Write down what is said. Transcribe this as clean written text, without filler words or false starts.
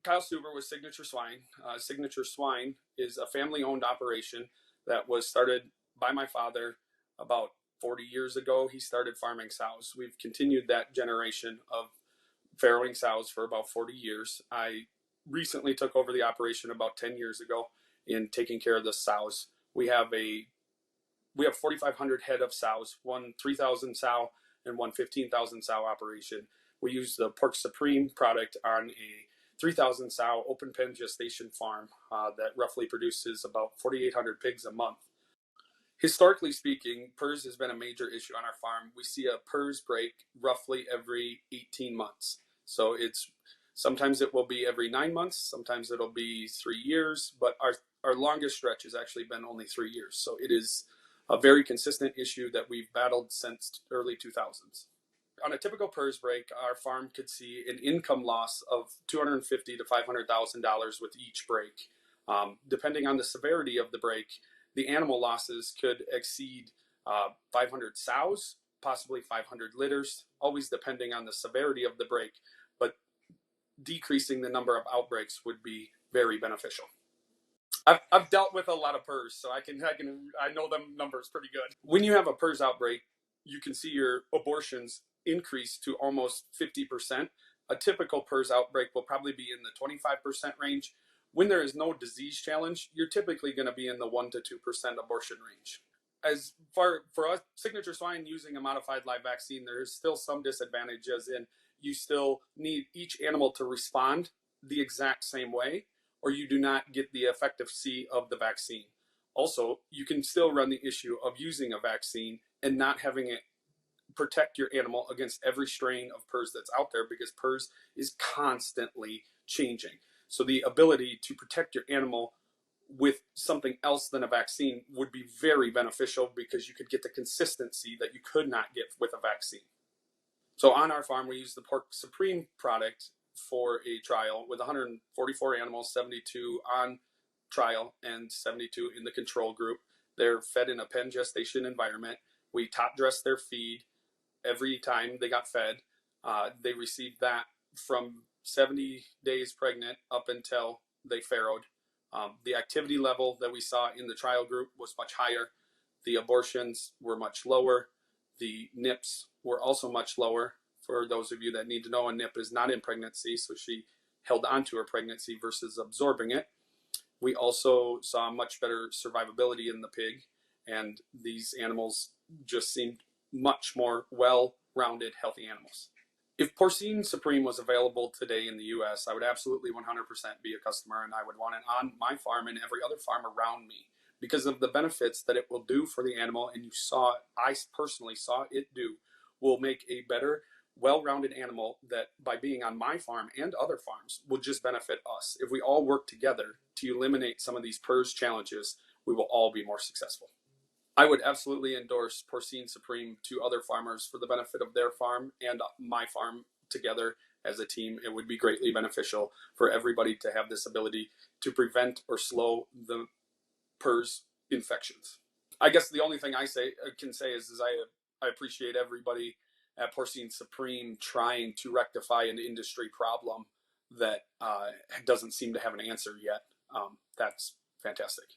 Kyle Stuber with Signature Swine. Signature Swine is a family-owned operation that was started by my father about 40 years ago. He started farming sows. We've continued that generation of farrowing sows for about 40 years. I recently took over the operation about 10 years ago in taking care of the sows. We have 4,500 head of sows, one 3,000 sow and one 15,000 sow operation. We use the Porcine Supreme product on a 3,000 sow open pen gestation farm that roughly produces about 4,800 pigs a month. Historically speaking, PRRS has been a major issue on our farm. We see a PRRS break roughly every 18 months. So sometimes it will be every 9 months, sometimes it'll be 3 years, but our longest stretch has actually been only 3 years. So it is a very consistent issue that we've battled since early 2000s. On a typical PRRS break, our farm could see an income loss of $250,000 to $500,000 with each break. Depending on the severity of the break, the animal losses could exceed 500 sows, possibly 500 litters, always depending on the severity of the break, but decreasing the number of outbreaks would be very beneficial. I've dealt with a lot of PRRS, so I know them numbers pretty good. When you have a PRRS outbreak, you can see your abortions increase to almost 50%. A typical PRRS outbreak will probably be in the 25% range. When there is no disease challenge, you're typically going to be in the 1% to 2% abortion range. As far for us, Signature Swine using a modified live vaccine, there is still some disadvantages in you still need each animal to respond the exact same way, or you do not get the efficacy of the vaccine. Also, you can still run the issue of using a vaccine and not having it protect your animal against every strain of PRRS that's out there, because PRRS is constantly changing. So the ability to protect your animal with something else than a vaccine would be very beneficial, because you could get the consistency that you could not get with a vaccine. So on our farm, we use the Porcine Supreme product for a trial with 144 animals, 72 on trial and 72 in the control group. They're fed in a pen gestation environment. We top dress their feed every time they got fed. They received that from 70 days pregnant up until they farrowed. The activity level that we saw in the trial group was much higher. The abortions were much lower. The NIPs were also much lower. For those of you that need to know, a NIP is not in pregnancy, so she held on to her pregnancy versus absorbing it. We also saw much better survivability in the pig, and these animals just seemed much more well-rounded, healthy animals. If Porcine Supreme was available today in the US, I would absolutely 100% be a customer, and I would want it on my farm and every other farm around me, because of the benefits that it will do for the animal. And I personally saw it do, will make a better, well-rounded animal that, by being on my farm and other farms, will just benefit us. If we all work together to eliminate some of these PRRS challenges, we will all be more successful. I would absolutely endorse Porcine Supreme to other farmers for the benefit of their farm and my farm together as a team. It would be greatly beneficial for everybody to have this ability to prevent or slow the PRRS infections. I guess the only thing I can say is I appreciate everybody at Porcine Supreme trying to rectify an industry problem that doesn't seem to have an answer yet. That's fantastic.